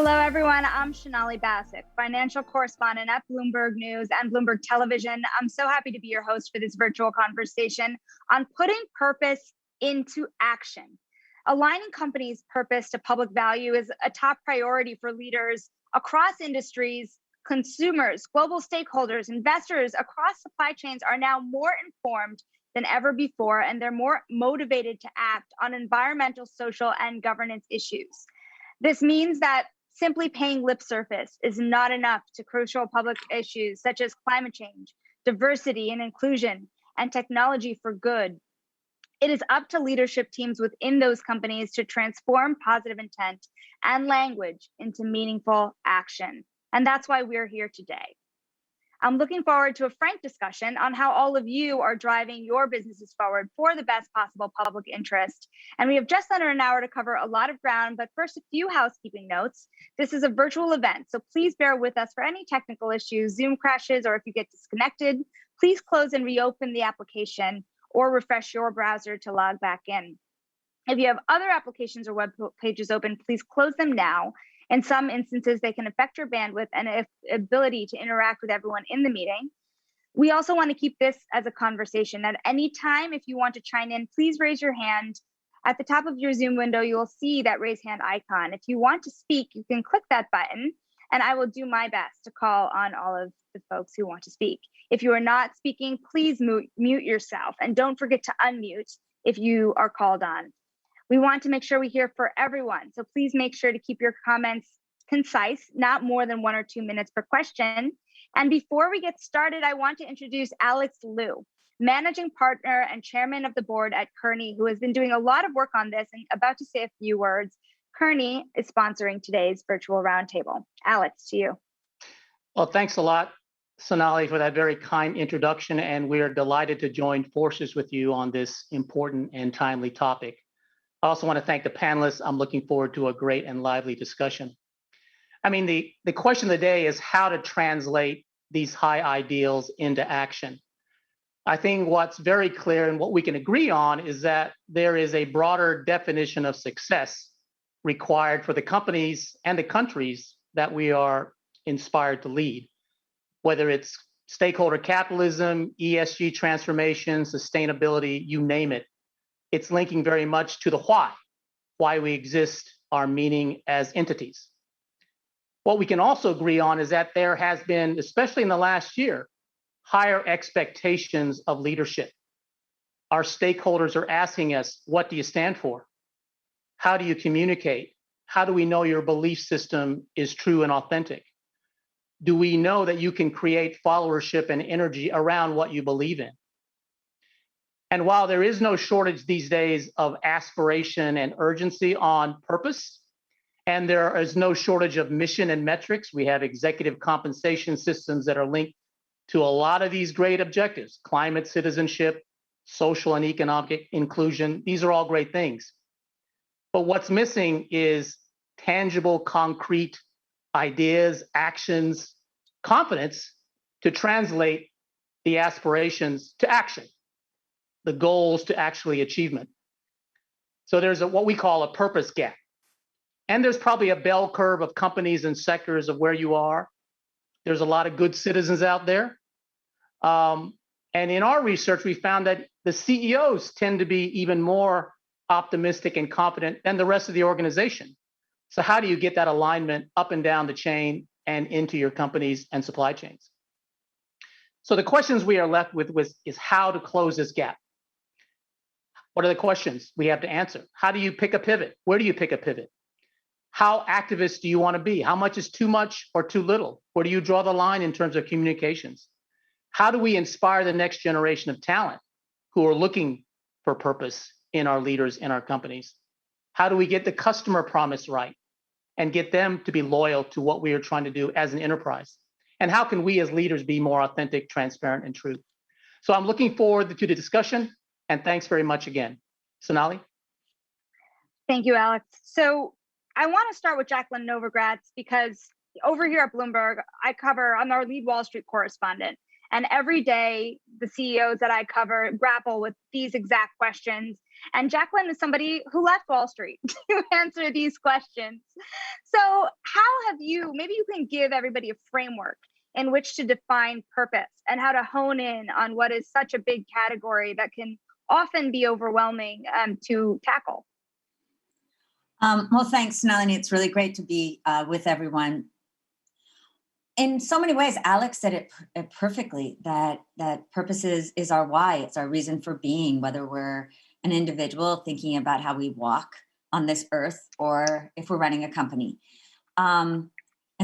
Hello, everyone. I'm Sonali Basak, financial correspondent at Bloomberg News and Bloomberg Television. I'm so happy to be your host for this virtual conversation on putting purpose into action. Aligning companies' purpose to public value is a top priority for leaders across industries. Consumers, global stakeholders, investors across supply chains are now more informed than ever before, and they're more motivated to act on environmental, social, and governance issues. This means that simply paying lip service is not enough to crucial public issues such as climate change, diversity and inclusion, and technology for good. It is up to leadership teams within those companies to transform positive intent and language into meaningful action. And that's why we're here today. I'm looking forward to a frank discussion on how all of you are driving your businesses forward for the best possible public interest. And we have just under an hour to cover a lot of ground, but first, a few housekeeping notes. This is a virtual event, so please bear with us for any technical issues, Zoom crashes, or if you get disconnected, please close and reopen the application or refresh your browser to log back in. If you have other applications or web pages open, please close them now. In some instances, they can affect your bandwidth and ability to interact with everyone in the meeting. We also want to keep this as a conversation. At any time, if you want to chime in, please raise your hand. At the top of your Zoom window, you will see that raise hand icon. If you want to speak, you can click that button, and I will do my best to call on all of the folks who want to speak. If you are not speaking, please mute yourself, and don't forget to unmute if you are called on. We want to make sure we hear for everyone, so please make sure to keep your comments concise, not more than 1 or 2 minutes per question. And before we get started, I want to introduce Alex Liu, managing partner and chairman of the board at Kearney, who has been doing a lot of work on this and about to say a few words. Kearney is sponsoring today's virtual roundtable. Alex, to you. Well, thanks a lot, Sonali, for that very kind introduction, and we are delighted to join forces with you on this important and timely topic. I also want to thank the panelists. I'm looking forward to a great and lively discussion. I mean, the question of the day is how to translate these high ideals into action. I think what's very clear and what we can agree on is that there is a broader definition of success required for the companies and the countries that we are inspired to lead, whether it's stakeholder capitalism, ESG transformation, sustainability, you name it. It's linking very much to the why we exist, our meaning as entities. What we can also agree on is that there has been, especially in the last year, higher expectations of leadership. Our stakeholders are asking us, what do you stand for? How do you communicate? How do we know your belief system is true and authentic? Do we know that you can create followership and energy around what you believe in? And while there is no shortage these days of aspiration and urgency on purpose, and there is no shortage of mission and metrics, we have executive compensation systems that are linked to a lot of these great objectives: climate, citizenship, social and economic inclusion. These are all great things. But what's missing is tangible, concrete ideas, actions, confidence to translate the aspirations to action, the goals to actually achievement. So there's what we call a purpose gap. And there's probably a bell curve of companies and sectors of where you are. There's a lot of good citizens out there. And in our research, we found that the CEOs tend to be even more optimistic and confident than the rest of the organization. So how do you get that alignment up and down the chain and into your companies and supply chains? So the questions we are left with is how to close this gap. What are the questions we have to answer? How do you pick a pivot? Where do you pick a pivot? How activist do you want to be? How much is too much or too little? Where do you draw the line in terms of communications? How do we inspire the next generation of talent who are looking for purpose in our leaders in our companies? How do we get the customer promise right and get them to be loyal to what we are trying to do as an enterprise? And how can we as leaders be more authentic, transparent, and true? So I'm looking forward to the discussion, and thanks very much again. Sonali? Thank you, Alex. So I want to start with Jacqueline Novogratz because over here at Bloomberg, I'm our lead Wall Street correspondent. And every day, the CEOs that I cover grapple with these exact questions. And Jacqueline is somebody who left Wall Street to answer these questions. So how have you, maybe you can give everybody a framework in which to define purpose and how to hone in on what is such a big category that can often be overwhelming to tackle. Well, thanks, Sonali. It's really great to be with everyone. In so many ways, Alex said it perfectly, that purpose is our why. It's our reason for being, whether we're an individual thinking about how we walk on this earth or if we're running a company. And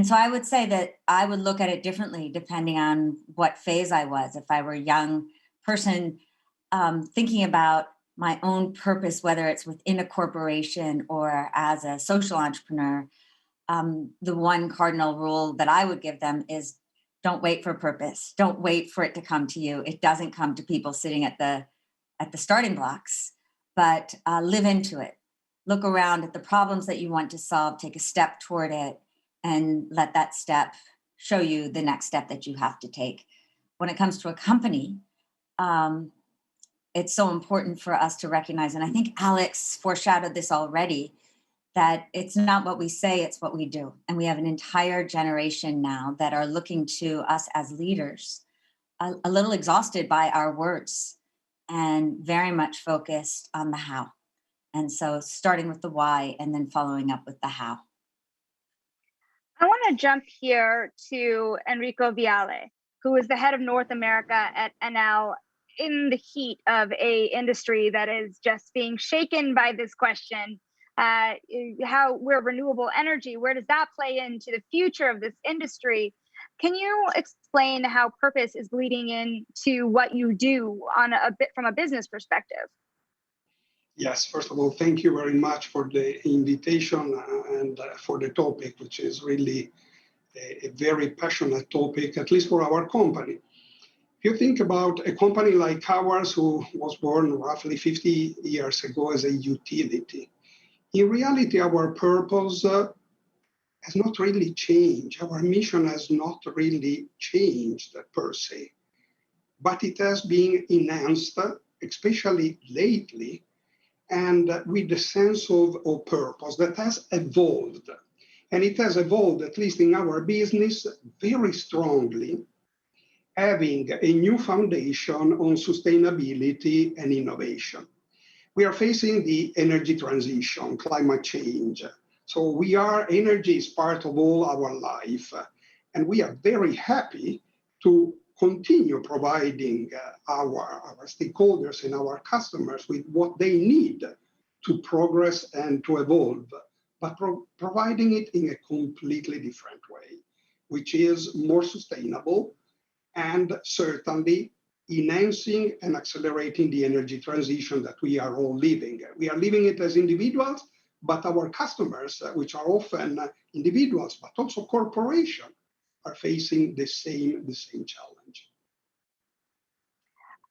so I would say that I would look at it differently depending on what phase I was. If I were a young person thinking about my own purpose, whether it's within a corporation or as a social entrepreneur, the one cardinal rule that I would give them is don't wait for purpose. Don't wait for it to come to you. It doesn't come to people sitting at the starting blocks, but live into it. Look around at the problems that you want to solve, take a step toward it, and let that step show you the next step that you have to take. When it comes to a company, it's so important for us to recognize, and I think Alex foreshadowed this already, that it's not what we say, it's what we do. And we have an entire generation now that are looking to us as leaders, a little exhausted by our words and very much focused on the how. And so starting with the why and then following up with the how. I want to jump here to Enrico Viale, who is the head of North America at Enel, in the heat of a industry that is just being shaken by this question. How we're renewable energy, where does that play into the future of this industry? Can you explain how purpose is bleeding into what you do on a bit from a business perspective? Yes, first of all, thank you very much for the invitation and for the topic, which is really a very passionate topic, at least for our company. If you think about a company like ours, who was born roughly 50 years ago as a utility, in reality, our purpose has not really changed. Our mission has not really changed per se, but it has been enhanced, especially lately, and with the sense of purpose that has evolved. And it has evolved, at least in our business, very strongly, having a new foundation on sustainability and innovation. We are facing the energy transition, climate change. So energy is part of all our life. And we are very happy to continue providing our stakeholders and our customers with what they need to progress and to evolve, but providing it in a completely different way, which is more sustainable and certainly enhancing and accelerating the energy transition that we are all living. We are living it as individuals, but our customers, which are often individuals, but also corporations, are facing the same challenge.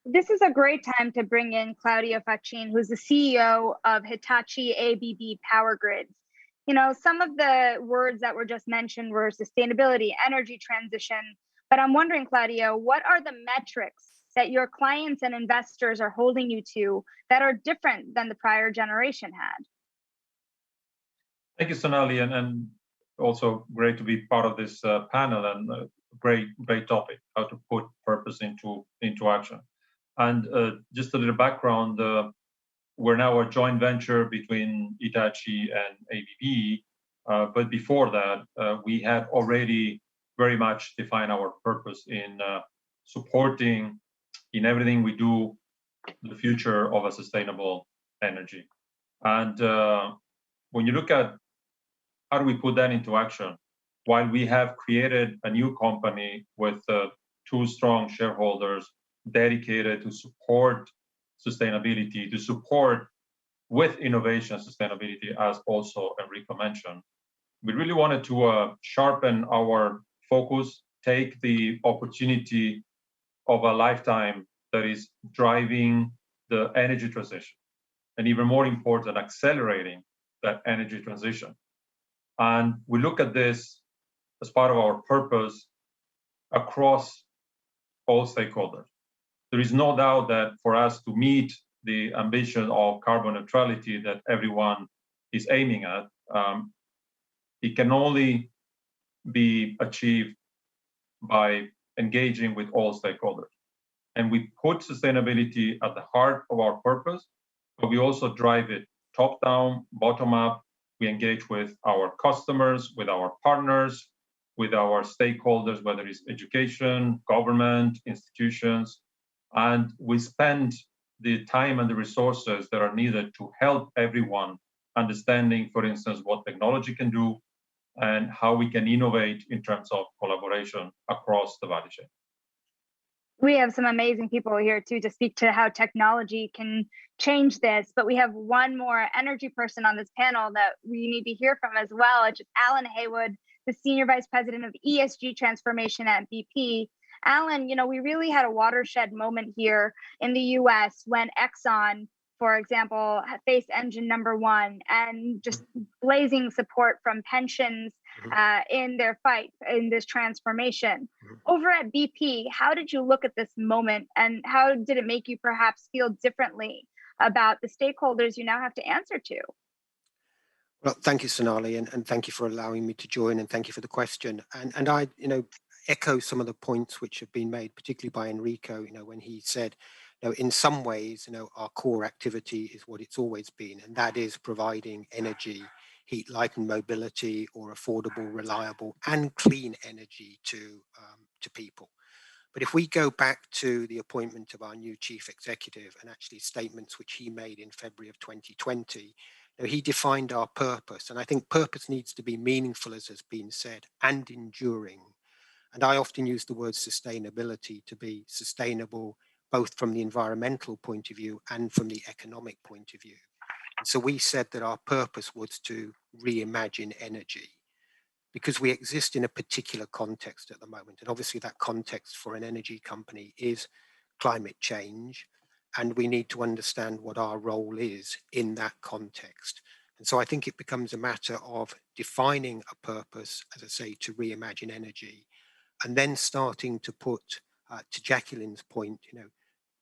This is a great time to bring in Claudio Facchin, who's the CEO of Hitachi ABB Power Grids. You know, some of the words that were just mentioned were sustainability, energy transition, but I'm wondering, Claudio, what are the metrics that your clients and investors are holding you to that are different than the prior generation had? Thank you, Sonali, and also great to be part of this panel, and a great topic, how to put purpose into action. And just a little background, we're now a joint venture between Hitachi and ABB, but before that, we had already very much defined our purpose in supporting in everything we do the future of a sustainable energy. And when you look at how do we put that into action, while we have created a new company with two strong shareholders dedicated to support sustainability, to support with innovation sustainability, as also Enrico mentioned, we really wanted to sharpen our focus, take the opportunity of a lifetime that is driving the energy transition, and even more important, accelerating that energy transition. And we look at this as part of our purpose across all stakeholders. There is no doubt that for us to meet the ambition of carbon neutrality that everyone is aiming at, it can only be achieved by engaging with all stakeholders. And we put sustainability at the heart of our purpose, but we also drive it top down, bottom up. We engage with our customers, with our partners, with our stakeholders, whether it's education, government, institutions, and we spend the time and the resources that are needed to help everyone understanding, for instance, what technology can do and how we can innovate in terms of collaboration across the value chain. We have some amazing people here too to speak to how technology can change this, but we have one more energy person on this panel that we need to hear from as well. It's Alan Haywood, the Senior Vice President of ESG Transformation at BP. Alan, we really had a watershed moment here in the US when Exxon, for example, faced engine number one and just blazing support from pensions in their fight in this transformation. Over at BP, how did you look at this moment and how did it make you perhaps feel differently about the stakeholders you now have to answer to? Well, thank you, Sonali, and thank you for allowing me to join, and thank you for the question. And I, echo some of the points which have been made, particularly by Enrico, when he said, in some ways, our core activity is what it's always been, and that is providing energy, heat, light, and mobility, or affordable, reliable, and clean energy to people. But if we go back to the appointment of our new chief executive and actually statements which he made in February of 2020, he defined our purpose. And I think purpose needs to be meaningful, as has been said, and enduring. And I often use the word sustainability to be sustainable, both from the environmental point of view and from the economic point of view. And so we said that our purpose was to reimagine energy, because we exist in a particular context at the moment. And obviously that context for an energy company is climate change. And we need to understand what our role is in that context. And so I think it becomes a matter of defining a purpose, as I say, to reimagine energy, and then starting to put, to Jacqueline's point,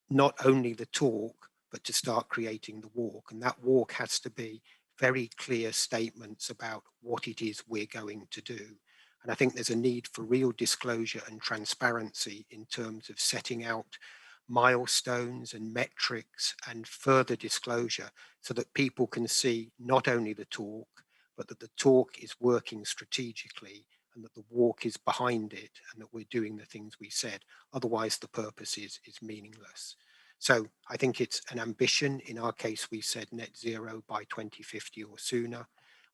not only the talk, but to start creating the walk. And that walk has to be very clear statements about what it is we're going to do. And I think there's a need for real disclosure and transparency in terms of setting out milestones and metrics and further disclosure so that people can see not only the talk, but that the talk is working strategically and that the walk is behind it and that we're doing the things we said. Otherwise, the purpose is meaningless. So I think it's an ambition. In our case, we said net zero by 2050 or sooner,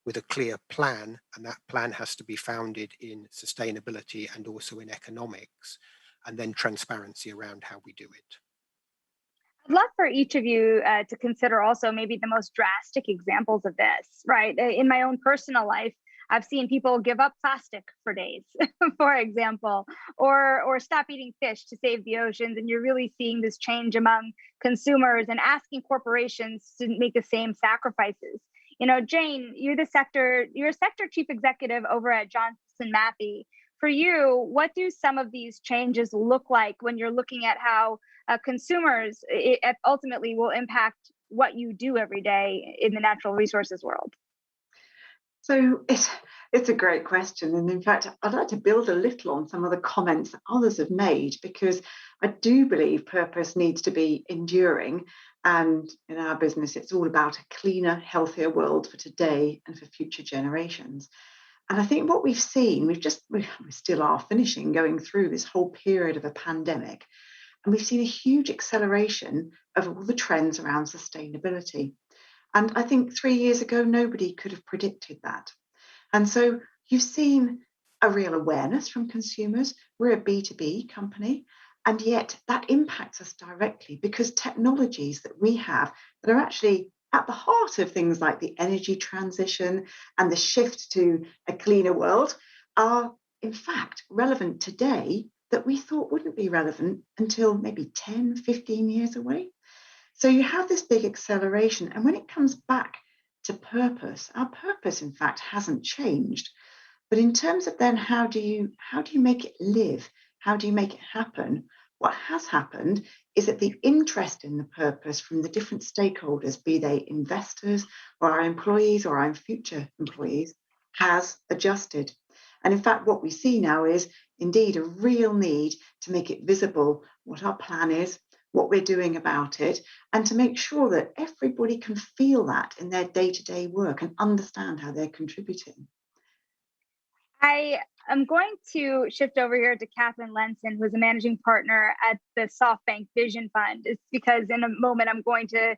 with a clear plan, and that plan has to be founded in sustainability and also in economics, and then transparency around how we do it. I'd love for each of you to consider also maybe the most drastic examples of this, right? In my own personal life, I've seen people give up plastic for days, for example, or stop eating fish to save the oceans. And you're really seeing this change among consumers and asking corporations to make the same sacrifices. Jane, you're a sector chief executive over at Johnson Matthey. For you, what do some of these changes look like when you're looking at how consumers ultimately will impact what you do every day in the natural resources world? So it's a great question. And in fact, I'd like to build a little on some of the comments that others have made, because I do believe purpose needs to be enduring. And in our business, it's all about a cleaner, healthier world for today and for future generations. And I think what we've seen, we still are going through this whole period of a pandemic, and we've seen a huge acceleration of all the trends around sustainability. And I think 3 years ago, nobody could have predicted that. And so you've seen a real awareness from consumers. We're a B2B company, and yet that impacts us directly because technologies that we have that are actually at the heart of things like the energy transition and the shift to a cleaner world are, in fact, relevant today that we thought wouldn't be relevant until maybe 10, 15 years away. So you have this big acceleration. And when it comes back to purpose, our purpose, in fact, hasn't changed. But in terms of then how do you make it live? How do you make it happen? What has happened is that the interest in the purpose from the different stakeholders, be they investors or our employees or our future employees, has adjusted. And in fact, what we see now is indeed a real need to make it visible what our plan is, what we're doing about it, and to make sure that everybody can feel that in their day-to-day work and understand how they're contributing. I am going to shift over here to Catherine Lenson, who is a managing partner at the Softbank Vision Fund. It's because in a moment I'm going to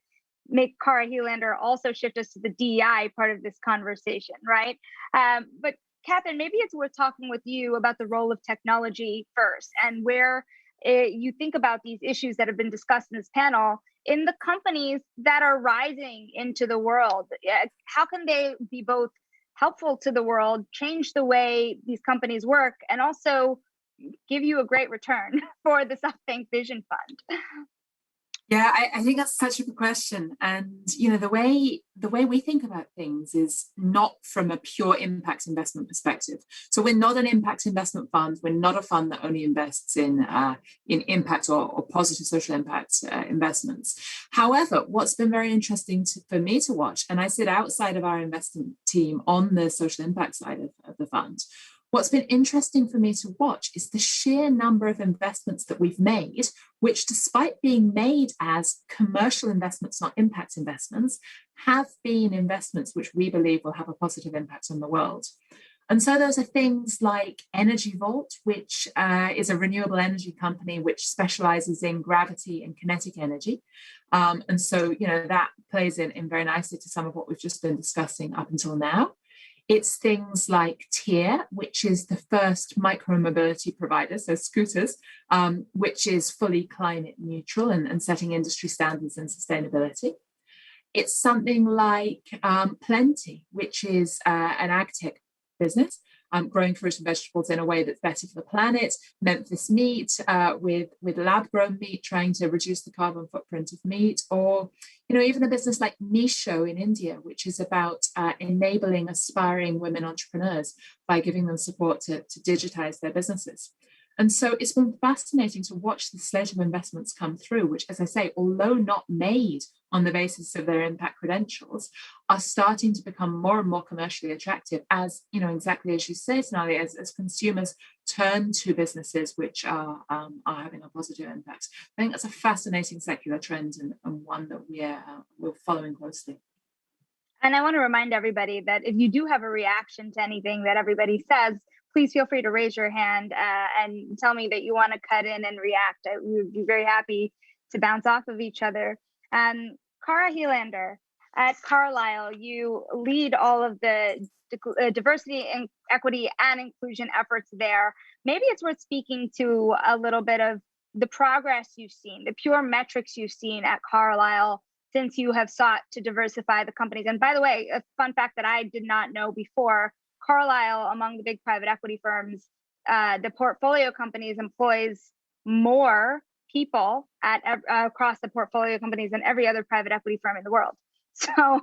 make Cara Helander also shift us to the DEI part of this conversation, right? But Catherine, maybe it's worth talking with you about the role of technology first, and where you think about these issues that have been discussed in this panel in the companies that are rising into the world. How can they be both helpful to the world, change the way these companies work, and also give you a great return for the Softbank Vision Fund? Yeah, I think that's such a good question. And, the way we think about things is not from a pure impact investment perspective. So we're not an impact investment fund. We're not a fund that only invests in impact or positive social impact investments. However, what's been very interesting for me to watch, and I sit outside of our investment team on the social impact side of the fund, what's been interesting for me to watch is the sheer number of investments that we've made, which, despite being made as commercial investments, not impact investments, have been investments which we believe will have a positive impact on the world. And so those are things like Energy Vault, which is a renewable energy company which specializes in gravity and kinetic energy. And so, that plays in very nicely to some of what we've just been discussing up until now. It's things like TIER, which is the first micro-mobility provider, so scooters, which is fully climate neutral and setting industry standards in sustainability. It's something like Plenty, which is an ag tech business, growing fruit and vegetables in a way that's better for the planet. Memphis Meat, with lab-grown meat, trying to reduce the carbon footprint of meat. Or, even a business like Nisho in India, which is about enabling aspiring women entrepreneurs by giving them support to digitize their businesses. And so it's been fascinating to watch the slate of investments come through, which, as I say, although not made on the basis of their impact credentials, are starting to become more and more commercially attractive as, exactly as you say, Sonali, as consumers turn to businesses which are having a positive impact. I think that's a fascinating secular trend and one that we're following closely. And I want to remind everybody that if you do have a reaction to anything that everybody says, please feel free to raise your hand and tell me that you want to cut in and react. We would be very happy to bounce off of each other. Cara Helander, at Carlyle, you lead all of the diversity and equity and inclusion efforts there. Maybe it's worth speaking to a little bit of the progress you've seen, the pure metrics you've seen at Carlyle since you have sought to diversify the companies. And by the way, a fun fact that I did not know before, Carlyle, among the big private equity firms, the portfolio companies employs more people across the portfolio companies than every other private equity firm in the world. So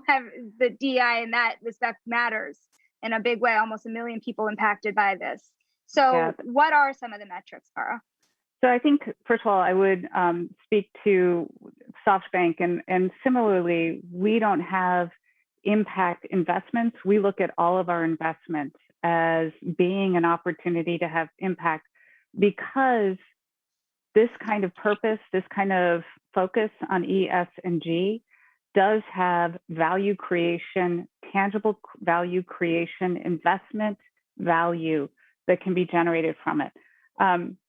the DI in that respect matters in a big way, almost 1 million people impacted by this. So what are some of the metrics, Cara? So I think, first of all, I would speak to SoftBank, and similarly, we don't have impact investments. We look at all of our investments as being an opportunity to have impact, because this kind of purpose, this kind of focus on E, S, and G does have value creation, tangible value creation, investment value that can be generated from it.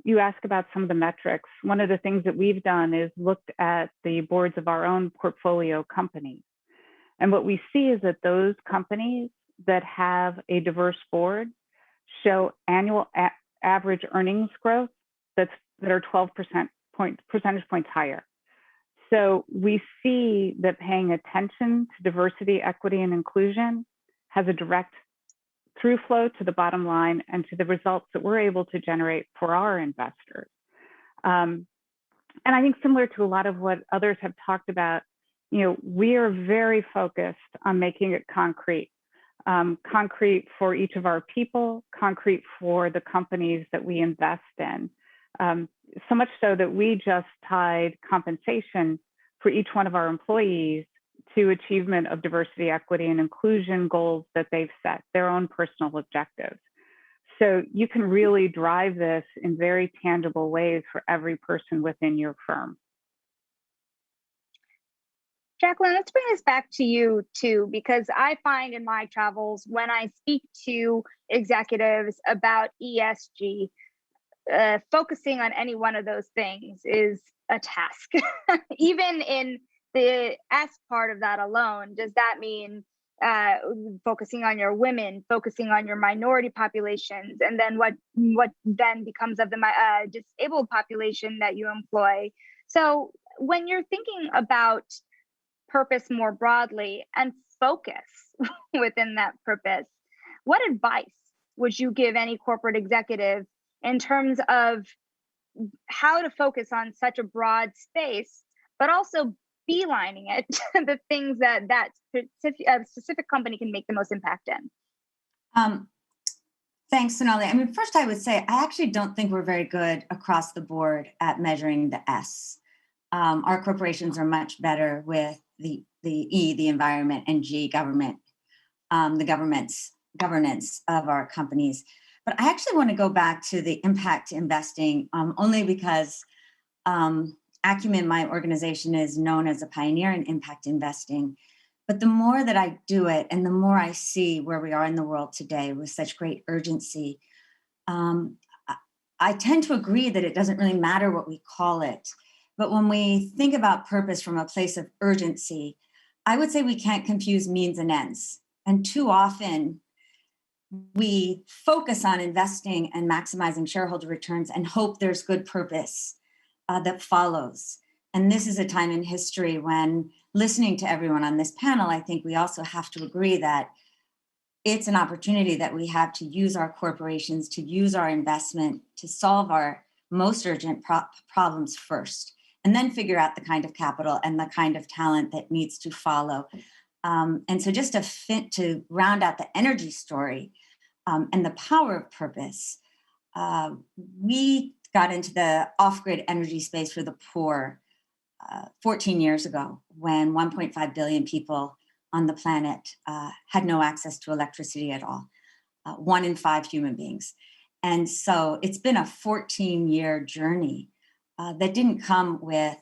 You ask about some of the metrics. One of the things that we've done is looked at the boards of our own portfolio companies. And what we see is that those companies that have a diverse board show annual average earnings growth that are 12 percentage points higher. So we see that paying attention to diversity, equity, and inclusion has a direct through flow to the bottom line and to the results that we're able to generate for our investors. And I think similar to a lot of what others have talked about, we are very focused on making it concrete. Concrete for each of our people, concrete for the companies that we invest in. so much so that we just tied compensation for each one of our employees to achievement of diversity, equity, and inclusion goals that they've set, their own personal objectives. So you can really drive this in very tangible ways for every person within your firm. Jacqueline, let's bring this back to you too, because I find in my travels, when I speak to executives about ESG, focusing on any one of those things is a task. Even in the S part of that alone, does that mean focusing on your women, focusing on your minority populations, and then what then becomes of the disabled population that you employ? So when you're thinking about purpose more broadly and focus within that purpose, what advice would you give any corporate executive in terms of how to focus on such a broad space, but also beelining it to the things that specific company can make the most impact in? Thanks, Sonali. I mean, first I would say, I actually don't think we're very good across the board at measuring the S. Our corporations are much better with the E, the environment, and G, government, the governance of our companies. But I actually want to go back to the impact investing, only because Acumen, my organization, is known as a pioneer in impact investing. But the more that I do it and the more I see where we are in the world today with such great urgency, I tend to agree that it doesn't really matter what we call it. But when we think about purpose from a place of urgency, I would say we can't confuse means and ends. And too often, we focus on investing and maximizing shareholder returns and hope there's good purpose that follows. And this is a time in history when, listening to everyone on this panel, I think we also have to agree that it's an opportunity that we have to use our corporations, to use our investment, to solve our most urgent problems first, and then figure out the kind of capital and the kind of talent that needs to follow. And so just to round out the energy story and the power of purpose, we got into the off-grid energy space for the poor 14 years ago, when 1.5 billion people on the planet had no access to electricity at all, 1 in 5 human beings. And so it's been a 14-year journey that didn't come with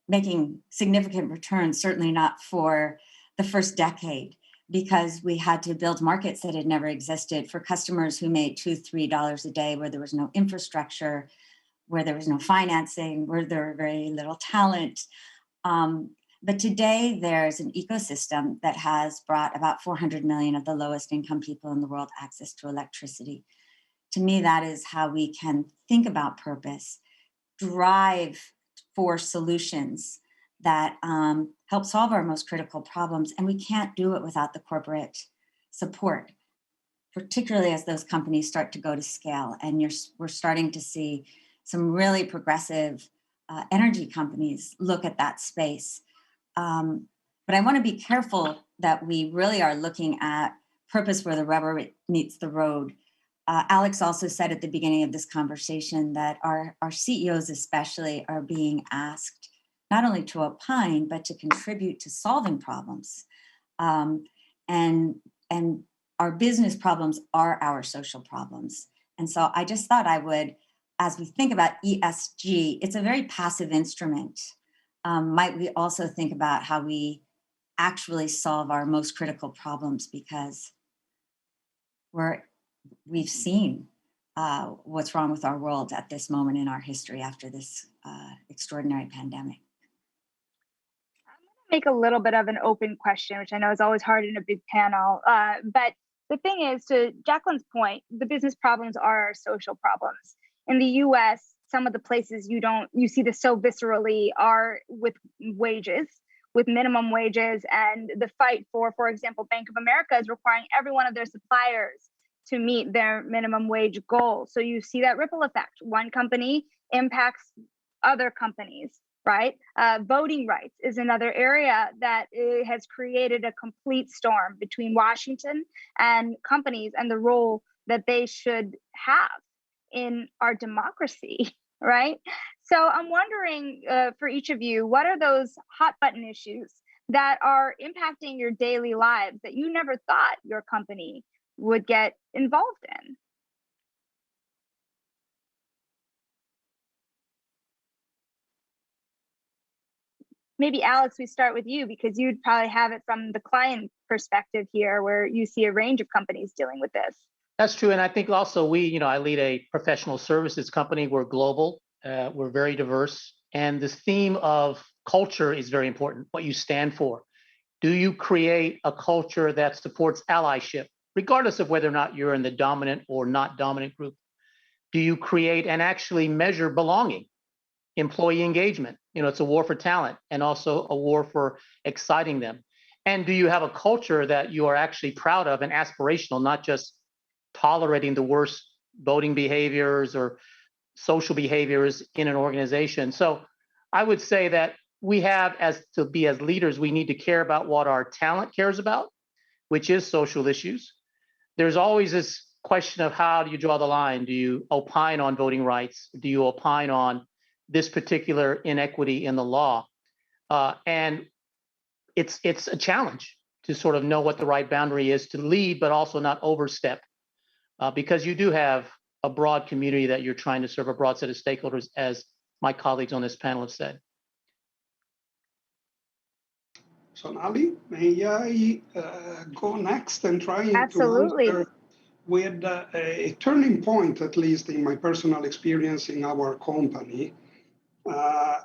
making significant returns, certainly not for the first decade, because we had to build markets that had never existed for customers who made $2-3 a day, where there was no infrastructure, where there was no financing, where there were very little talent. But today there's an ecosystem that has brought about 400 million of the lowest income people in the world access to electricity. To me, that is how we can think about purpose, drive for solutions that help solve our most critical problems. And we can't do it without the corporate support, particularly as those companies start to go to scale. And we're starting to see some really progressive energy companies look at that space. But I want to be careful that we really are looking at purpose where the rubber meets the road. Alex also said at the beginning of this conversation that our CEOs especially are being asked not only to opine, but to contribute to solving problems. And our business problems are our social problems. And so I just thought I would, as we think about ESG, it's a very passive instrument. Might we also think about how we actually solve our most critical problems, because we've seen what's wrong with our world at this moment in our history after this extraordinary pandemic. Make a little bit of an open question, which I know is always hard in a big panel. But the thing is, to Jacqueline's point, the business problems are our social problems. In the US, some of the places you see this so viscerally are with wages, with minimum wages, and the fight for example, Bank of America is requiring every one of their suppliers to meet their minimum wage goal. So you see that ripple effect. One company impacts other companies. Right? Voting rights is another area that has created a complete storm between Washington and companies and the role that they should have in our democracy. right? So I'm wondering for each of you, what are those hot button issues that are impacting your daily lives that you never thought your company would get involved in? Maybe Alex, we start with you because you'd probably have it from the client perspective here, where you see a range of companies dealing with this. That's true. And I think also I lead a professional services company. We're global, we're very diverse. And this theme of culture is very important, what you stand for. Do you create a culture that supports allyship, regardless of whether or not you're in the dominant or not dominant group? Do you create and actually measure belonging, employee engagement? It's a war for talent and also a war for exciting them. And do you have a culture that you are actually proud of and aspirational, not just tolerating the worst voting behaviors or social behaviors in an organization? So I would say that we have, as leaders, we need to care about what our talent cares about, which is social issues. There's always this question of how do you draw the line? Do you opine on voting rights? Do you opine on this particular inequity in the law? And it's a challenge to sort of know what the right boundary is to lead, but also not overstep, because you do have a broad community that you're trying to serve, a broad set of stakeholders, as my colleagues on this panel have said. Sonali, may I go next and try to answer with a turning point, at least in my personal experience in our company,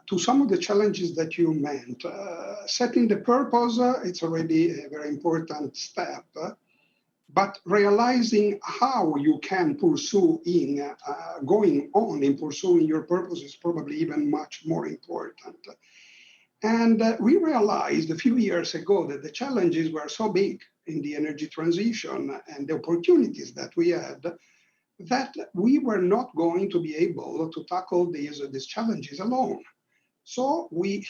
to some of the challenges that you meant. Setting the purpose, it's already a very important step, but realizing how you can pursue going on in pursuing your purpose is probably even much more important. And we realized a few years ago that the challenges were so big in the energy transition and the opportunities that we had, that we were not going to be able to tackle these challenges alone. So we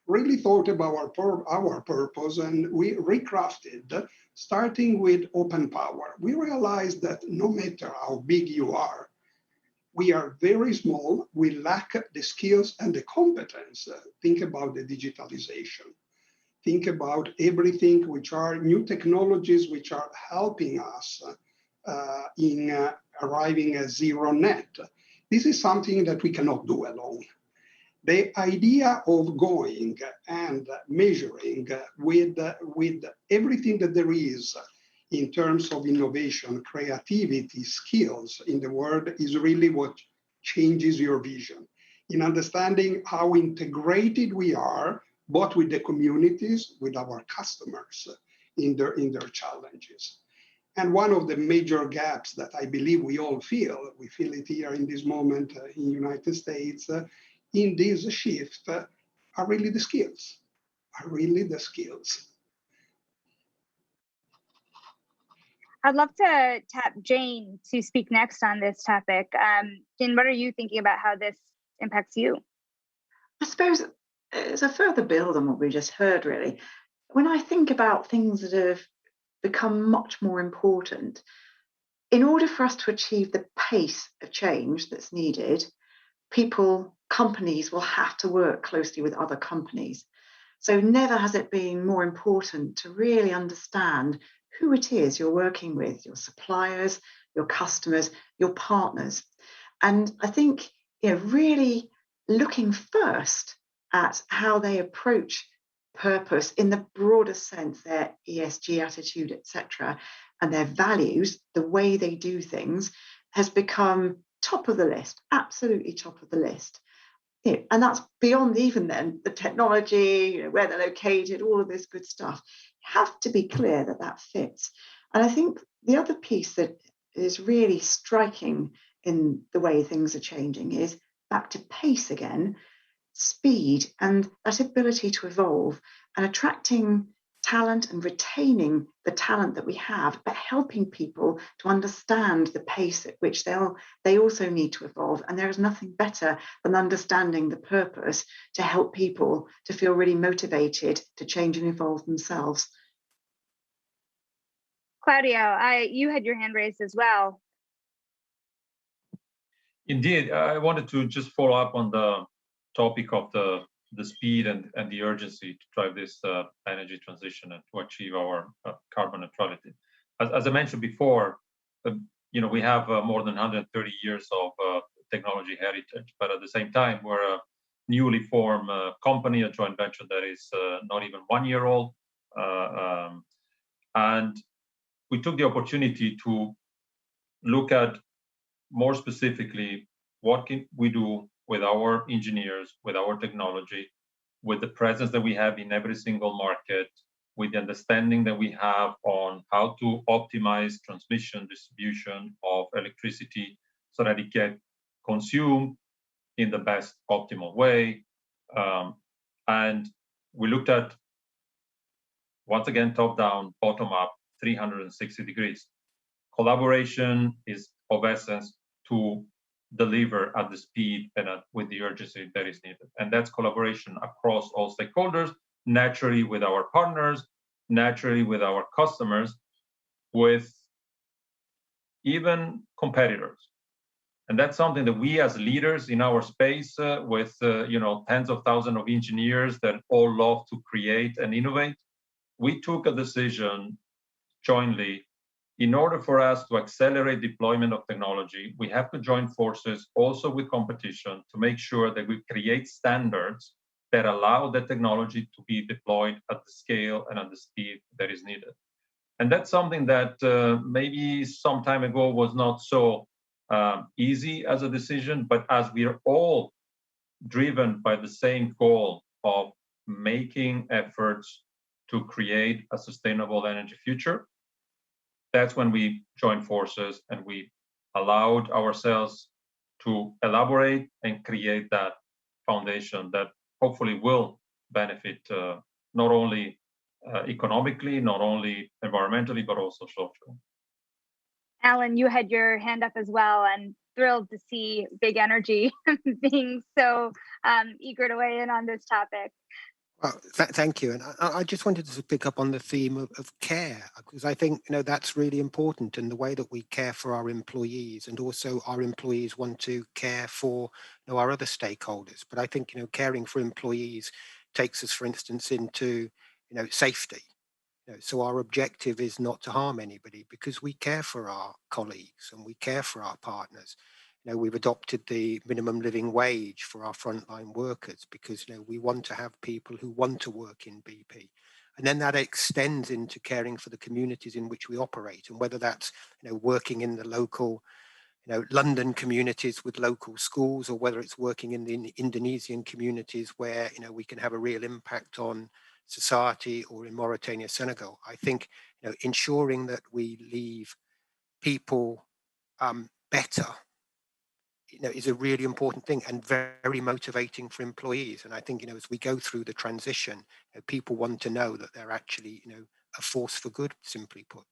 really thought about our purpose, and we recrafted, starting with open power. We realized that no matter how big you are, we are very small, we lack the skills and the competence. Think about the digitalization. Think about everything which are new technologies which are helping us in arriving at zero net. This is something that we cannot do alone. The idea of going and measuring with everything that there is in terms of innovation, creativity, skills in the world is really what changes your vision. In understanding how integrated we are, both with the communities, with our customers in their challenges. And one of the major gaps that I believe we all feel, we feel it here in this moment in the United States, in this shift, are really the skills, I'd love to tap Jane to speak next on this topic. Jane, what are you thinking about how this impacts you? I suppose it's a further build on what we just heard, really. When I think about things that have become much more important, in order for us to achieve the pace of change that's needed, companies will have to work closely with other companies. So never has it been more important to really understand who it is you're working with, your suppliers, your customers, your partners. And I think really looking first at how they approach purpose in the broader sense, their ESG attitude, etc., and their values, the way they do things, has become top of the list, absolutely top of the list. And that's beyond even then the technology, where they're located, all of this good stuff. You have to be clear that that fits. And I think the other piece that is really striking in the way things are changing is back to pace again, speed, and that ability to evolve, and attracting talent and retaining the talent that we have, but helping people to understand the pace at which they also need to evolve. And there is nothing better than understanding the purpose to help people to feel really motivated to change and evolve themselves. Claudio, you had your hand raised as well. Indeed, I wanted to just follow up on the topic of the speed and the urgency to drive this energy transition and to achieve our carbon neutrality. As I mentioned before, we have more than 130 years of technology heritage, but at the same time, we're a newly formed company, a joint venture that is not even 1 year old. And we took the opportunity to look at more specifically what can we do with our engineers, with our technology, with the presence that we have in every single market, with the understanding that we have on how to optimize transmission, distribution of electricity so that it gets consumed in the best optimal way. And we looked at, once again, top down, bottom up, 360 degrees. Collaboration is of essence to deliver at the speed and with the urgency that is needed. And that's collaboration across all stakeholders, naturally with our partners, naturally with our customers, with even competitors. And that's something that we as leaders in our space with tens of thousands of engineers that all love to create and innovate, we took a decision jointly. In order for us to accelerate deployment of technology, we have to join forces also with competition to make sure that we create standards that allow the technology to be deployed at the scale and at the speed that is needed. And that's something that maybe some time ago was not so easy as a decision, but as we are all driven by the same goal of making efforts to create a sustainable energy future, that's when we joined forces and we allowed ourselves to elaborate and create that foundation that hopefully will benefit not only economically, not only environmentally, but also socially. Alan, you had your hand up as well, and thrilled to see Big Energy being so eager to weigh in on this topic. Well, thank you. And I just wanted to pick up on the theme of care, because I think, that's really important in the way that we care for our employees, and also our employees want to care for, our other stakeholders. But I think, caring for employees takes us, for instance, into, safety. So our objective is not to harm anybody because we care for our colleagues and we care for our partners. We've adopted the minimum living wage for our frontline workers because, we want to have people who want to work in BP. And then that extends into caring for the communities in which we operate. And whether that's, working in the local, London communities with local schools, or whether it's working in the Indonesian communities where, we can have a real impact on society, or in Mauritania, Senegal. I think, ensuring that we leave people better, is a really important thing and very motivating for employees. And I think, as we go through the transition, people want to know that they're actually, a force for good, simply put.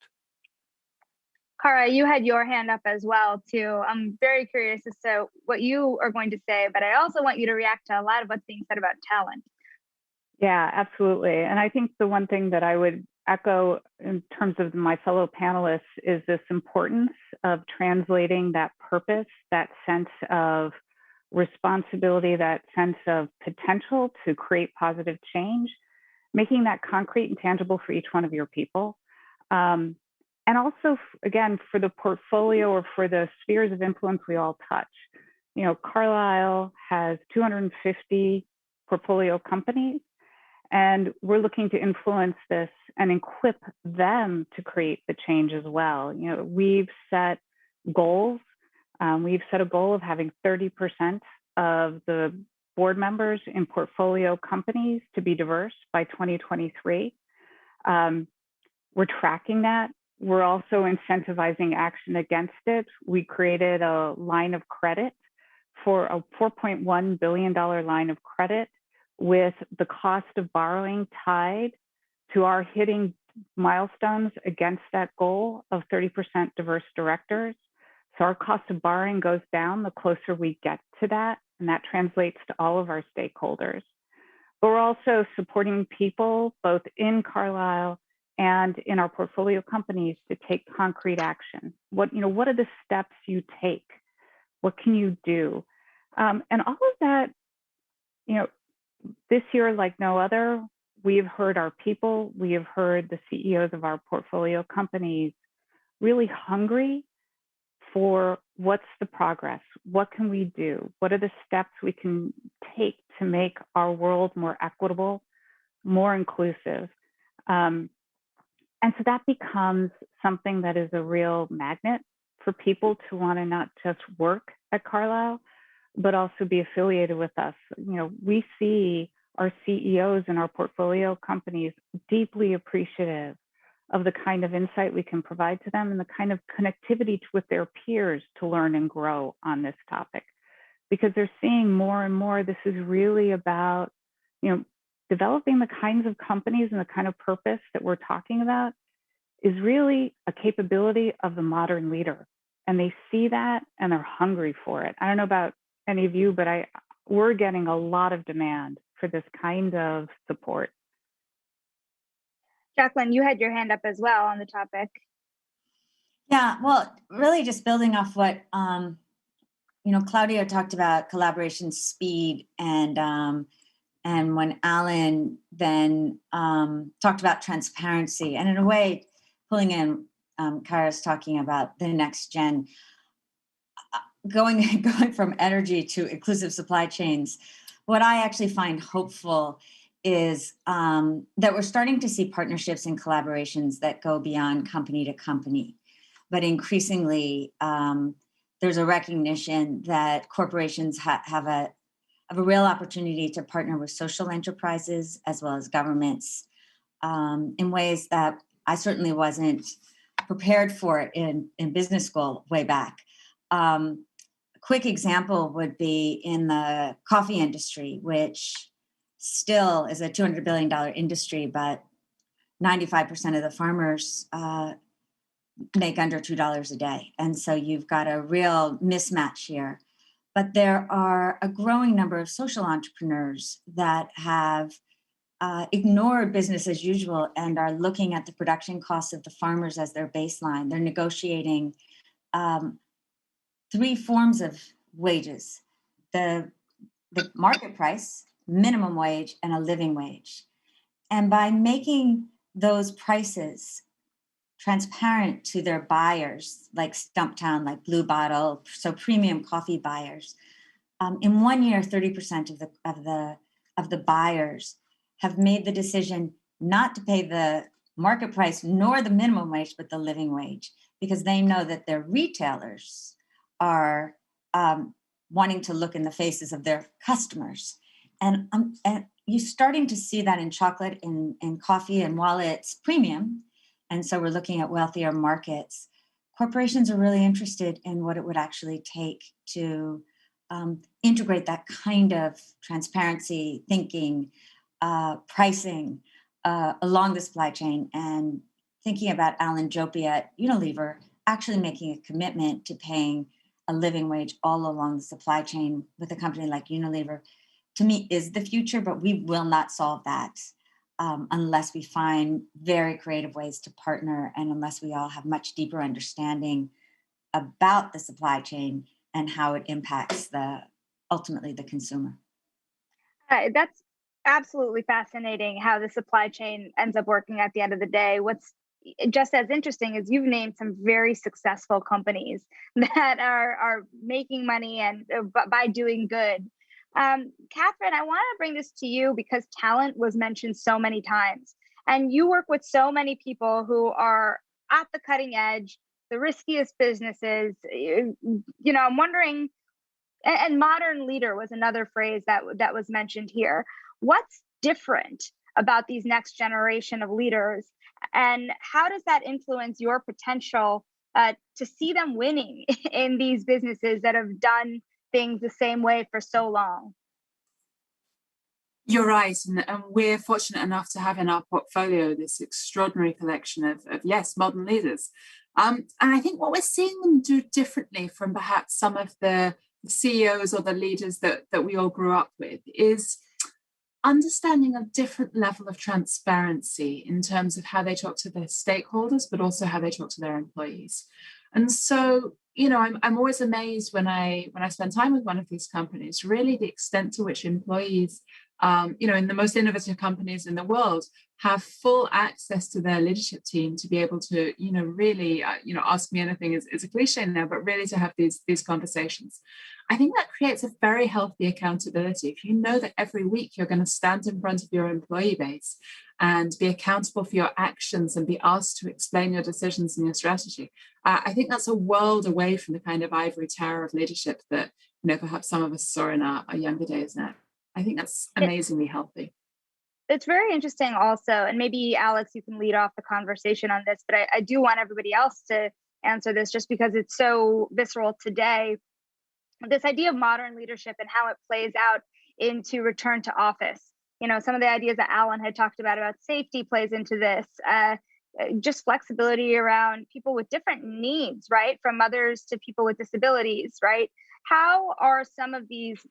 Cara, you had your hand up as well, too. I'm very curious as to what you are going to say, but I also want you to react to a lot of what's being said about talent. Yeah, absolutely. And I think the one thing that I would echo in terms of my fellow panelists is this importance of translating that purpose, that sense of responsibility, that sense of potential to create positive change, making that concrete and tangible for each one of your people. And also, again, for the portfolio or for the spheres of influence we all touch. Carlyle has 250 portfolio companies, and we're looking to influence this and equip them to create the change as well. We've set goals. We've set a goal of having 30% of the board members in portfolio companies to be diverse by 2023. We're tracking that. We're also incentivizing action against it. We created a line of credit for a $4.1 billion line of credit with the cost of borrowing tied to our hitting milestones against that goal of 30% diverse directors. So our cost of borrowing goes down the closer we get to that, and that translates to all of our stakeholders. But we're also supporting people both in Carlyle and in our portfolio companies to take concrete action. What are the steps you take What can you do? And all of that, this year, like no other, we have heard our people, we have heard the CEOs of our portfolio companies really hungry for what's the progress? What can we do? What are the steps we can take to make our world more equitable, more inclusive? And so that becomes something that is a real magnet for people to want to not just work at Carlyle, but also be affiliated with us. We see our CEOs and our portfolio companies deeply appreciative of the kind of insight we can provide to them and the kind of connectivity with their peers to learn and grow on this topic, because they're seeing more and more this is really about, developing the kinds of companies and the kind of purpose that we're talking about is really a capability of the modern leader. And they see that and they're hungry for it. I don't know about any of you, but we're getting a lot of demand for this kind of support. Jacqueline, you had your hand up as well on the topic. Yeah, well, really just building off what, Claudio talked about collaboration speed and when Alan then talked about transparency, and in a way, pulling in Kara's talking about the next gen, going from energy to inclusive supply chains. What I actually find hopeful is that we're starting to see partnerships and collaborations that go beyond company to company. But increasingly, there's a recognition that corporations have a real opportunity to partner with social enterprises as well as governments in ways that I certainly wasn't prepared for in business school way back. A quick example would be in the coffee industry, which still is a $200 billion industry, but 95% of the farmers make under $2 a day. And so you've got a real mismatch here. But there are a growing number of social entrepreneurs that have ignored business as usual and are looking at the production costs of the farmers as their baseline. They're negotiating three forms of wages: the market price, minimum wage, and a living wage. And by making those prices transparent to their buyers, like Stumptown, like Blue Bottle, so premium coffee buyers, in 1 year, 30% of the buyers have made the decision not to pay the market price nor the minimum wage, but the living wage, because they know that their retailers are wanting to look in the faces of their customers. And you're starting to see that in chocolate, in coffee, and while it's premium, and so we're looking at wealthier markets, corporations are really interested in what it would actually take to integrate that kind of transparency thinking, pricing along the supply chain, and thinking about Alan Jopi at Unilever actually making a commitment to paying a living wage all along the supply chain with a company like Unilever, to me is the future, but we will not solve that unless we find very creative ways to partner and unless we all have much deeper understanding about the supply chain and how it impacts ultimately the consumer. That's absolutely fascinating how the supply chain ends up working at the end of the day. What's just as interesting is you've named some very successful companies that are making money and by doing good. Catherine, I want to bring this to you because talent was mentioned so many times, and you work with so many people who are at the cutting edge, the riskiest businesses. I'm wondering, and modern leader was another phrase that was mentioned here. What's different about these next generation of leaders, and how does that influence your potential to see them winning in these businesses that have done things the same way for so long? You're right, and we're fortunate enough to have in our portfolio this extraordinary collection of modern leaders. And I think what we're seeing them do differently from perhaps some of the CEOs or the leaders that we all grew up with is understanding a different level of transparency in terms of how they talk to their stakeholders, but also how they talk to their employees. And so, I'm always amazed when I spend time with one of these companies, really the extent to which employees, in the most innovative companies in the world, have full access to their leadership team to be able to, really, ask me anything is a cliche now, but really to have these conversations. I think that creates a very healthy accountability. If you know that every week you're going to stand in front of your employee base and be accountable for your actions and be asked to explain your decisions and your strategy, I think that's a world away from the kind of ivory tower of leadership that, perhaps some of us saw in our younger days now. I think that's amazingly healthy. It's very interesting also, and maybe Alex, you can lead off the conversation on this, but I do want everybody else to answer this just because it's so visceral today. This idea of modern leadership and how it plays out into return to office. Some of the ideas that Alan had talked about safety plays into this, just flexibility around people with different needs, right? From mothers to people with disabilities, right? How are some of these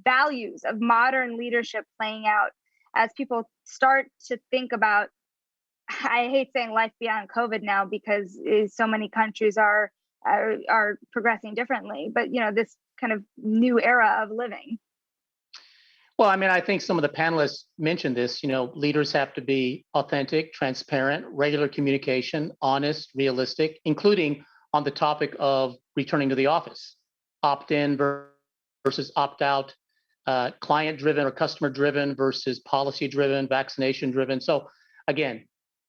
values of modern leadership playing out as people start to think about, I hate saying life beyond COVID now because so many countries are progressing differently, but this kind of new era of living? Well, I think some of the panelists mentioned this. Leaders have to be authentic, transparent, regular communication, honest, realistic, including on the topic of returning to the office, opt-in versus opt-out, client-driven or customer-driven versus policy-driven, vaccination-driven. So again,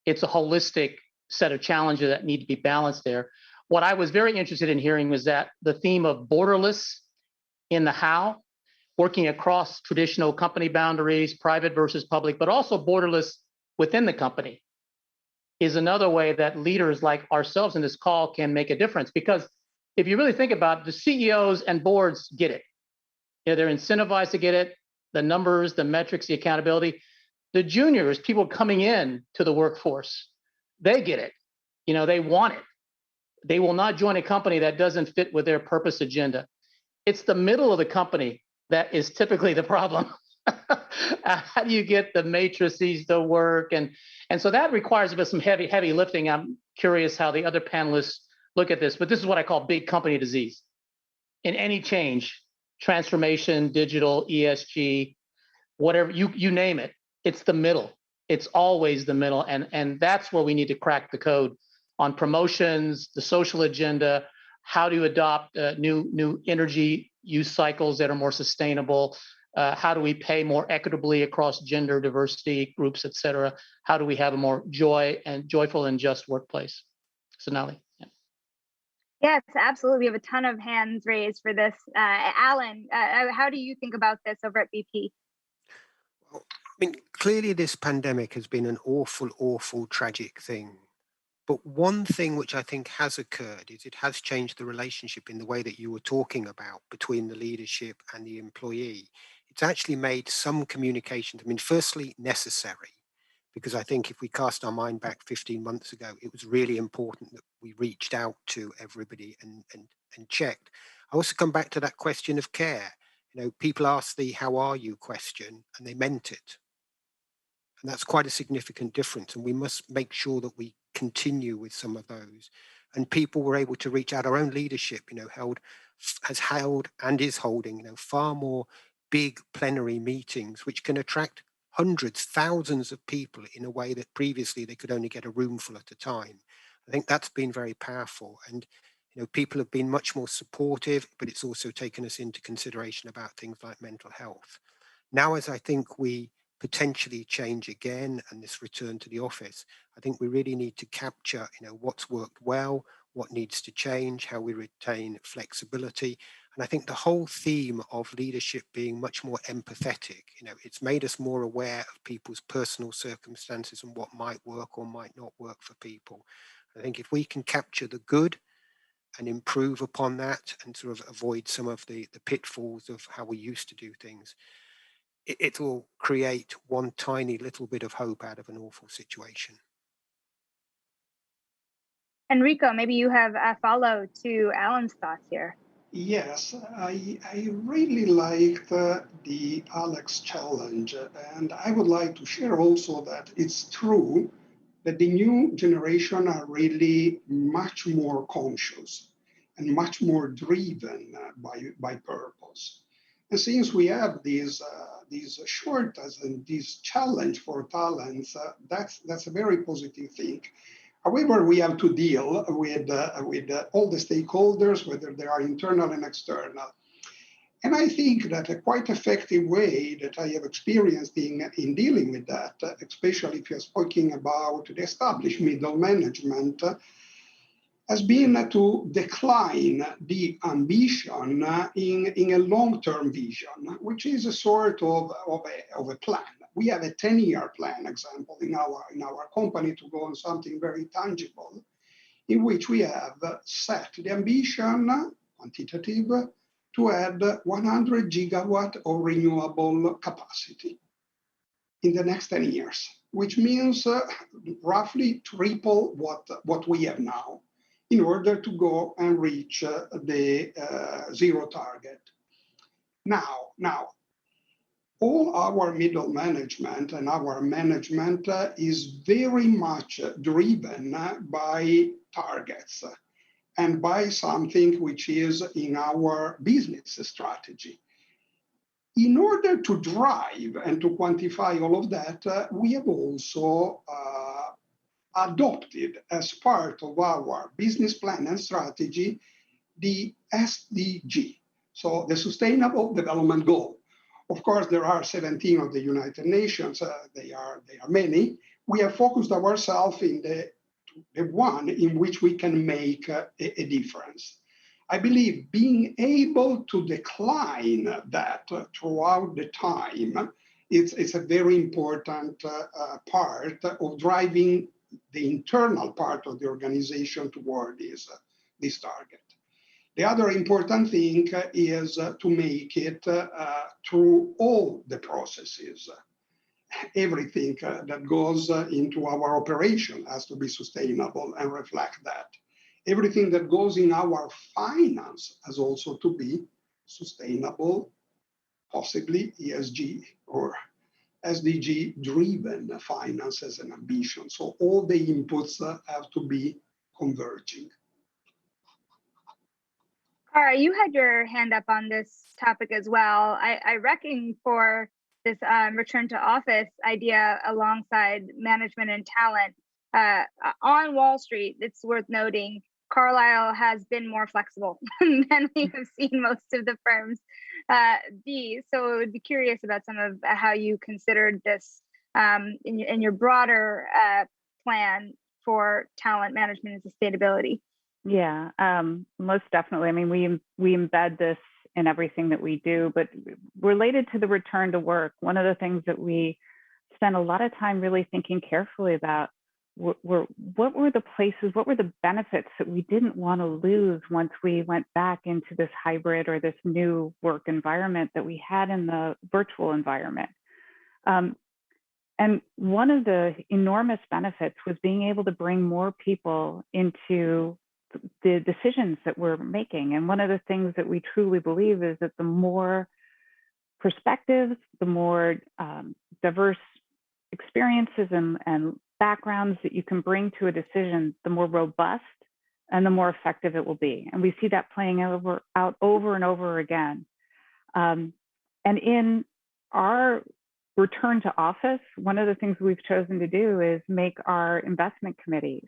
it's a holistic set of challenges that need to be balanced there. What I was very interested in hearing was that the theme of borderless in the how, working across traditional company boundaries, private versus public, but also borderless within the company, is another way that leaders like ourselves in this call can make a difference. Because if you really think about it, the CEOs and boards get it. They're incentivized to get it, the numbers, the metrics, the accountability. The juniors, people coming in to the workforce, they get it. They want it. They will not join a company that doesn't fit with their purpose agenda. It's the middle of the company that is typically the problem. How do you get the matrices to work? And so that requires a bit some heavy lifting. I'm curious how the other panelists look at this, but this is what I call big company disease. In any change, transformation, digital, ESG, whatever, you name it, it's the middle. It's always the middle. And that's where we need to crack the code on promotions, the social agenda, how to adopt new energy use cycles that are more sustainable. How do we pay more equitably across gender diversity groups, et cetera? How do we have a more joyful and just workplace? Sonali. Yeah. Yes, absolutely. We have a ton of hands raised for this. Alan, how do you think about this over at BP? Well, clearly this pandemic has been an awful, tragic thing. But one thing which I think has occurred is it has changed the relationship in the way that you were talking about between the leadership and the employee. It's actually made some communications, firstly, necessary, because I think if we cast our mind back 15 months ago, it was really important that we reached out to everybody and checked. I also come back to that question of care. People ask the "how are you" question and they meant it. And that's quite a significant difference. And we must make sure that we continue with some of those. And people were able to reach out. Our own leadership, has held and is holding, far more big plenary meetings, which can attract hundreds, thousands of people in a way that previously they could only get a room full at a time. I think that's been very powerful. And, people have been much more supportive, but it's also taken us into consideration about things like mental health. Now, as I think we potentially change again and this return to the office, I think we really need to capture, what's worked well, what needs to change, how we retain flexibility. And I think the whole theme of leadership being much more empathetic, it's made us more aware of people's personal circumstances and what might work or might not work for people. I think if we can capture the good and improve upon that and sort of avoid some of the pitfalls of how we used to do things, it will create one tiny little bit of hope out of an awful situation. Enrico, maybe you have a follow to Alan's thoughts here. Yes, I really liked the Alex challenge, and I would like to share also that it's true that the new generation are really much more conscious and much more driven by purpose. And since we have these shortages and this challenge for talents, that's a very positive thing. However, we have to deal with all the stakeholders, whether they are internal and external. And I think that a quite effective way that I have experienced in dealing with that, especially if you're speaking about the established middle management, has been to decline the ambition in a long-term vision, which is a sort of a plan. We have a 10-year plan, example, in our company to go on something very tangible, in which we have set the ambition, quantitative, to add 100 gigawatt of renewable capacity in the next 10 years, which means roughly triple what we have now in order to go and reach the zero target. Now, all our middle management and our management is very much driven by targets and by something which is in our business strategy. In order to drive and to quantify all of that, we have also adopted as part of our business plan and strategy the SDG, so the Sustainable Development Goal. Of course, there are 17 of the United Nations. They are many. We have focused ourselves in the one in which we can make a difference. I believe being able to decline that throughout the time, it's a very important part of driving the internal part of the organization toward this target. The other important thing is to make it through all the processes. Everything that goes into our operation has to be sustainable and reflect that. Everything that goes in our finance has also to be sustainable, possibly ESG or SDG driven finance as an ambition. So all the inputs have to be converging. Cara, you had your hand up on this topic as well. I reckon for this return to office idea alongside management and talent on Wall Street, it's worth noting Carlyle has been more flexible than we have seen most of the firms be. So I would be curious about some of how you considered this in your broader plan for talent management and sustainability. Yeah, most definitely. I mean, we embed this in everything that we do, but related to the return to work, one of the things that we spent a lot of time really thinking carefully about what were the places, what were the benefits that we didn't want to lose once we went back into this hybrid or this new work environment that we had in the virtual environment. And one of the enormous benefits was being able to bring more people into the decisions that we're making. And one of the things that we truly believe is that the more perspectives, the more diverse experiences and backgrounds that you can bring to a decision, the more robust and the more effective it will be. And we see that playing out over and over again. And in our return to office, one of the things we've chosen to do is make our investment committees.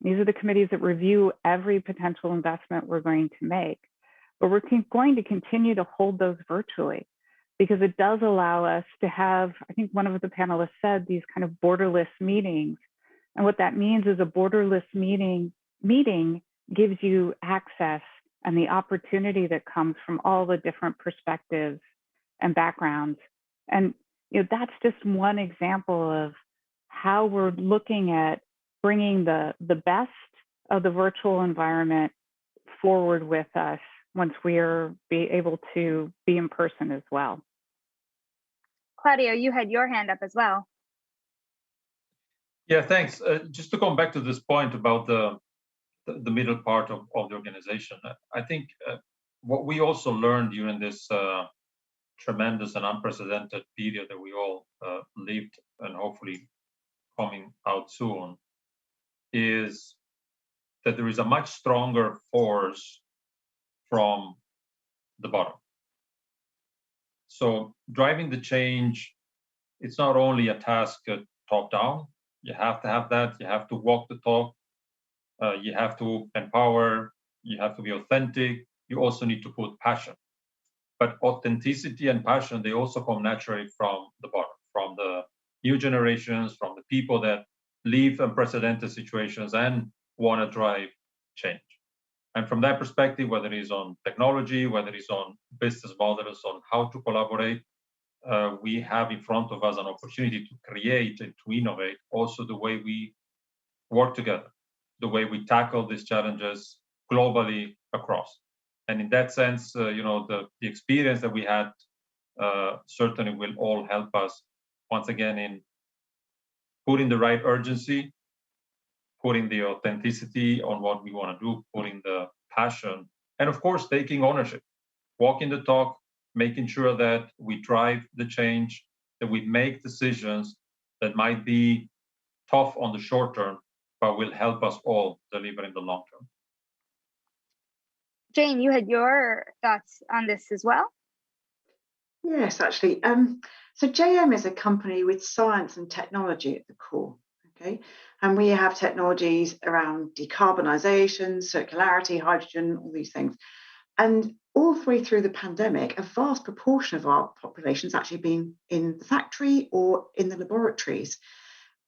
These are the committees that review every potential investment we're going to make. But we're going to continue to hold those virtually because it does allow us to have, I think one of the panelists said, these kind of borderless meetings. And what that means is a borderless meeting gives you access and the opportunity that comes from all the different perspectives and backgrounds. And that's just one example of how we're looking at bringing the best of the virtual environment forward with us once we are able to be in person as well. Claudio, you had your hand up as well. Yeah, thanks. Just to come back to this point about the middle part of the organization, I think what we also learned during this tremendous and unprecedented period that we all lived and hopefully coming out soon is that there is a much stronger force from the bottom. So driving the change, it's not only a task top down. You have to have that. You have to walk the talk. You have to empower. You have to be authentic. You also need to put passion. But authenticity and passion, they also come naturally from the bottom, from the new generations, from the people that live unprecedented situations and want to drive change. And from that perspective, whether it is on technology, whether it's on business models, on how to collaborate, we have in front of us an opportunity to create and to innovate also the way we work together, the way we tackle these challenges globally across. And in that sense, the experience that we had certainly will all help us once again in putting the right urgency, putting the authenticity on what we want to do, putting the passion, and of course, taking ownership, walking the talk, making sure that we drive the change, that we make decisions that might be tough on the short term, but will help us all deliver in the long term. Jane, you had your thoughts on this as well? Yes, actually. So JM is a company with science and technology at the core. Okay, and we have technologies around decarbonisation, circularity, hydrogen, all these things. And all the way through the pandemic, a vast proportion of our population has actually been in the factory or in the laboratories.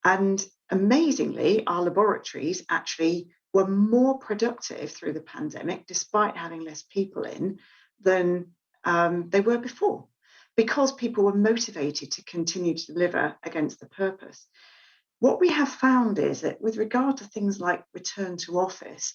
And amazingly, our laboratories actually were more productive through the pandemic, despite having less people in, than they were before, because people were motivated to continue to deliver against the purpose. What we have found is that with regard to things like return to office,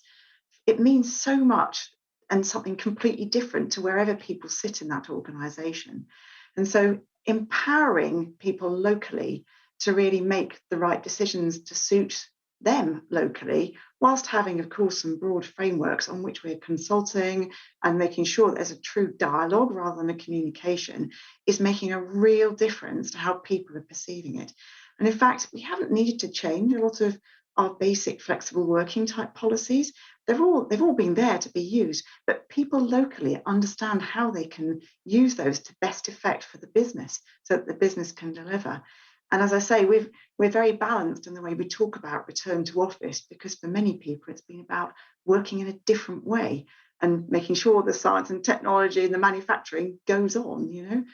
it means so much and something completely different to wherever people sit in that organisation. And so empowering people locally to really make the right decisions to suit them locally, whilst having, of course, some broad frameworks on which we're consulting and making sure that there's a true dialogue rather than a communication, is making a real difference to how people are perceiving it. And in fact, we haven't needed to change a lot of our basic flexible working type policies. They've all been there to be used, but people locally understand how they can use those to best effect for the business so that the business can deliver. And as I say, we're very balanced in the way we talk about return to office, because for many people, it's been about working in a different way and making sure the science and technology and the manufacturing goes on,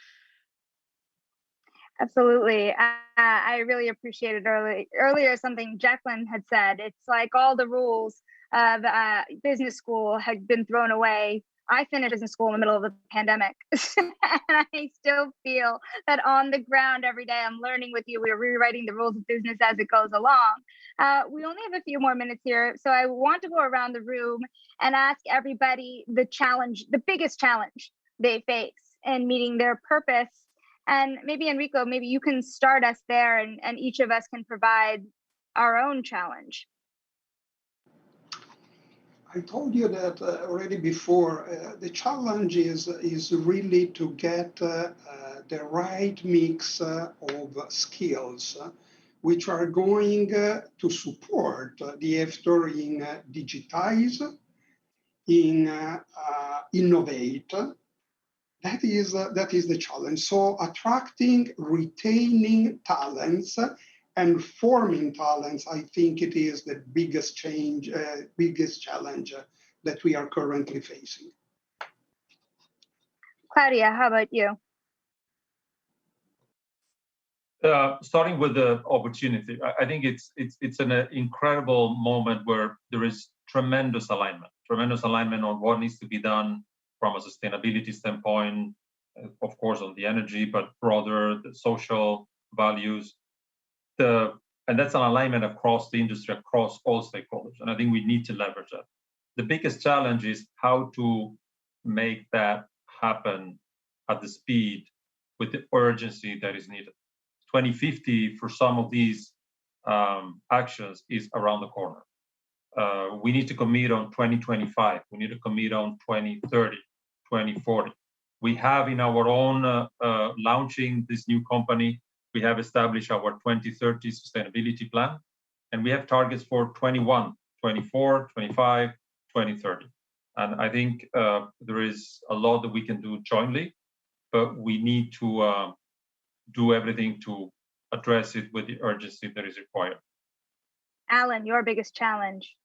Absolutely. I really appreciated earlier something Jacqueline had said. It's like all the rules of business school had been thrown away. I finished business school in the middle of the pandemic, and I still feel that on the ground every day I'm learning with you. We're rewriting the rules of business as it goes along. We only have a few more minutes here, so I want to go around the room and ask everybody the biggest challenge they face in meeting their purpose. And maybe Enrico, maybe you can start us there, and each of us can provide our own challenge. I told you that already before. The challenge is really to get the right mix of skills, which are going to support the effort in digitize, in innovate. That is the challenge. So attracting, retaining talents and forming talents, I think it is the biggest challenge that we are currently facing. Claudia, how about you? Starting with the opportunity, I think it's an incredible moment where there is tremendous alignment on what needs to be done from a sustainability standpoint, of course, on the energy, but broader, the social values. And that's an alignment across the industry, across all stakeholders. And I think we need to leverage that. The biggest challenge is how to make that happen at the speed with the urgency that is needed. 2050 for some of these actions is around the corner. We need to commit on 2025. We need to commit on 2030. 2040. We have in our own launching this new company, we have established our 2030 sustainability plan, and we have targets for 21, 24, 25, 2030. And I think there is a lot that we can do jointly, but we need to do everything to address it with the urgency that is required. Alan, your biggest challenge?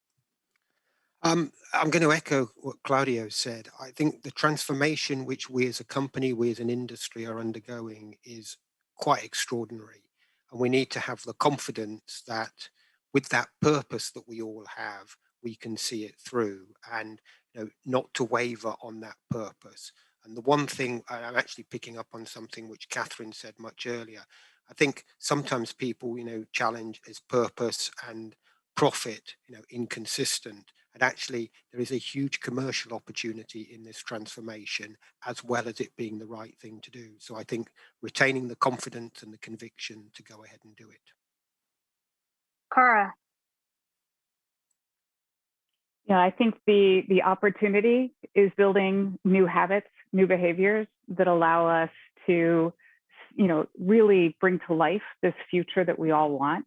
I'm going to echo what Claudio said. I think the transformation which we as a company, we as an industry are undergoing is quite extraordinary. And we need to have the confidence that with that purpose that we all have, we can see it through and not to waver on that purpose. And the one thing I'm actually picking up on something which Catherine said much earlier. I think sometimes people, challenge as purpose and profit, inconsistent. And actually, there is a huge commercial opportunity in this transformation, as well as it being the right thing to do. So I think retaining the confidence and the conviction to go ahead and do it. Cara. Yeah, I think the opportunity is building new habits, new behaviors that allow us to, really bring to life this future that we all want.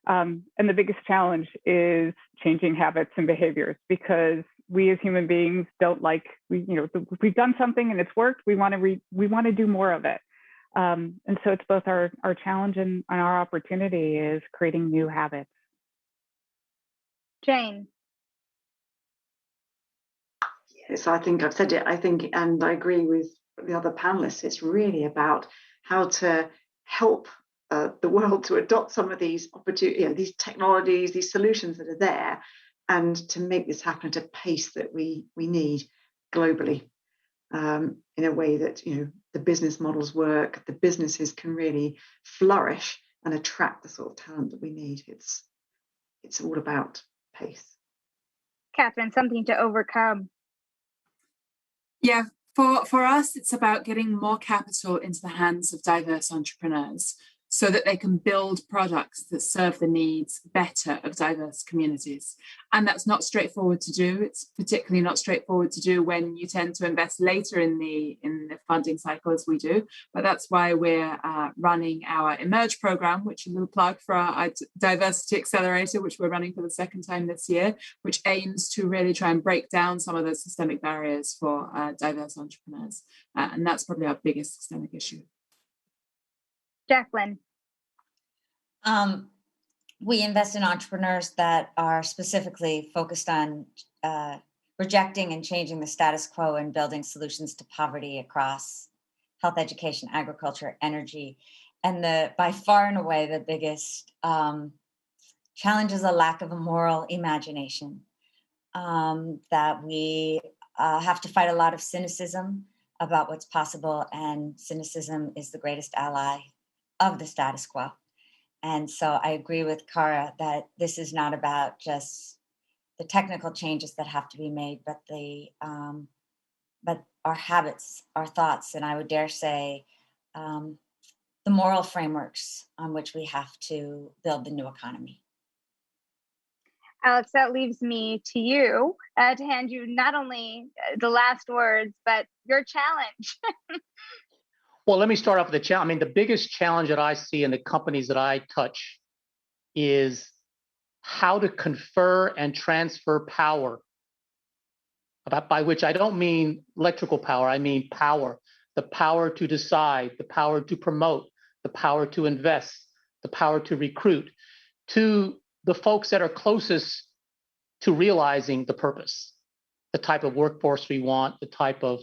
And the biggest challenge is changing habits and behaviors, because we as human beings don't like, we've done something and it's worked, we want to do more of it. And so it's both our challenge and our opportunity is creating new habits. Jane. Yes, I think I've said it. I think, and I agree with the other panelists, it's really about how to help the world to adopt some of these opportunities, these technologies, these solutions that are there, and to make this happen at a pace that we need globally, in a way that the business models work, the businesses can really flourish and attract the sort of talent that we need. It's all about pace. Catherine, something to overcome. Yeah, for us, it's about getting more capital into the hands of diverse entrepreneurs so that they can build products that serve the needs better of diverse communities. And that's not straightforward to do. It's particularly not straightforward to do when you tend to invest later in the funding cycle as we do. But that's why we're running our Emerge program, which is a little plug for our Diversity Accelerator, which we're running for the second time this year, which aims to really try and break down some of those systemic barriers for diverse entrepreneurs. And that's probably our biggest systemic issue. Jacqueline. We invest in entrepreneurs that are specifically focused on rejecting and changing the status quo and building solutions to poverty across health, education, agriculture, energy. And by far and away, the biggest challenge is a lack of a moral imagination, that we have to fight a lot of cynicism about what's possible, and cynicism is the greatest ally of the status quo. And so I agree with Cara that this is not about just the technical changes that have to be made, but our habits, our thoughts, and I would dare say the moral frameworks on which we have to build the new economy. Alex, that leaves me to you to hand you not only the last words, but your challenge. Well, let me start off with the challenge. I mean, the biggest challenge that I see in the companies that I touch is how to confer and transfer power, by which I don't mean electrical power, I mean power, the power to decide, the power to promote, the power to invest, the power to recruit, to the folks that are closest to realizing the purpose, the type of workforce we want, the type of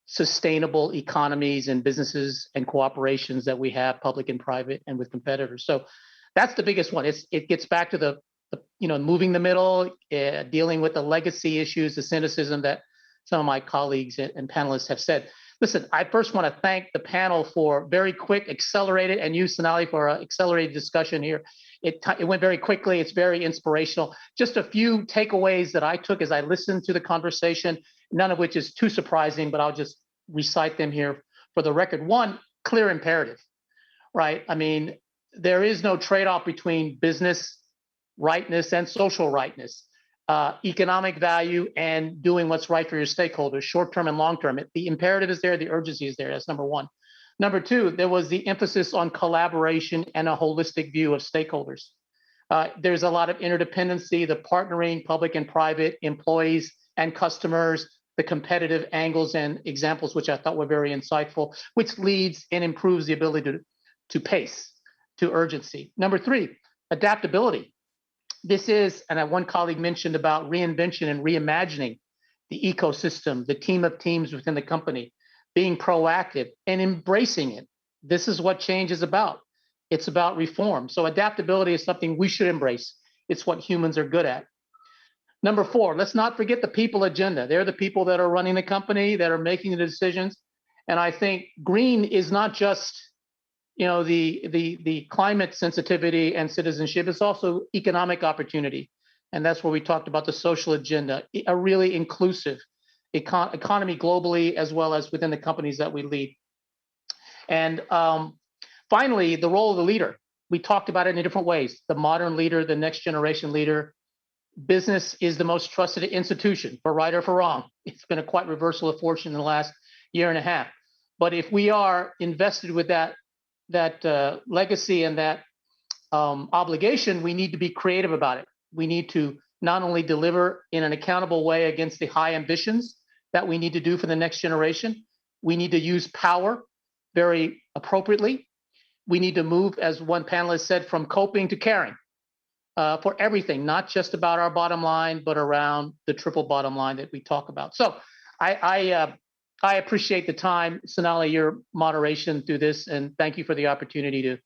sustainable economies and businesses and cooperations that we have, public and private, and with competitors. So that's the biggest one. It gets back to the moving the middle, dealing with the legacy issues, the cynicism that some of my colleagues and panelists have said. Listen, I first want to thank the panel for very quick, accelerated, and you, Sonali, for an accelerated discussion here. It went very quickly. It's very inspirational. Just a few takeaways that I took as I listened to the conversation, none of which is too surprising, but I'll just recite them here for the record. One, clear imperative, right? I mean, there is no trade-off between business rightness and social rightness. economic value, and doing what's right for your stakeholders, short-term and long-term. The imperative is there, the urgency is there. That's number one. Number two, there was the emphasis on collaboration and a holistic view of stakeholders. There's a lot of interdependency, the partnering, public and private, employees and customers, the competitive angles and examples, which I thought were very insightful, which leads and improves the ability to pace, to urgency. Number three, adaptability. This is, and one colleague mentioned about reinvention and reimagining the ecosystem, the team of teams within the company, being proactive and embracing it. This is what change is about. It's about reform. So adaptability is something we should embrace. It's what humans are good at. Number four, let's not forget the people agenda. They're the people that are running the company, that are making the decisions. And I think green is not just the climate sensitivity and citizenship, is also economic opportunity. And that's where we talked about the social agenda, a really inclusive economy globally, as well as within the companies that we lead. And finally, the role of the leader. We talked about it in different ways. The modern leader, the next generation leader. Business is the most trusted institution, for right or for wrong. It's been a quite reversal of fortune in the last year and a half. But if we are invested with that legacy and that obligation, we need to be creative about it. We need to not only deliver in an accountable way against the high ambitions that we need to do for the next generation, we need to use power very appropriately. We need to move, as one panelist said, from coping to caring for everything, not just about our bottom line, but around the triple bottom line that we talk about. So I appreciate the time, Sonali, your moderation through this, and thank you for the opportunity to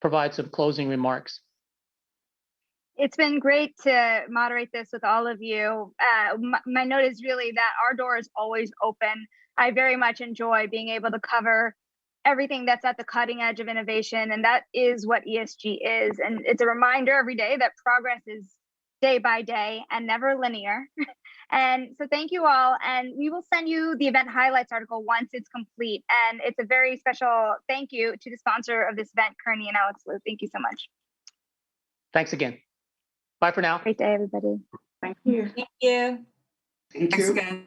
provide some closing remarks. It's been great to moderate this with all of you. My note is really that our door is always open. I very much enjoy being able to cover everything that's at the cutting edge of innovation, and that is what ESG is. And it's a reminder every day that progress is day by day and never linear. And so thank you all. And we will send you the event highlights article once it's complete. And it's a very special thank you to the sponsor of this event, Kearney and Alex Liu. Thank you so much. Thanks again. Bye for now. Great day, everybody. Thank you. Thank you. Thank Thanks you. again.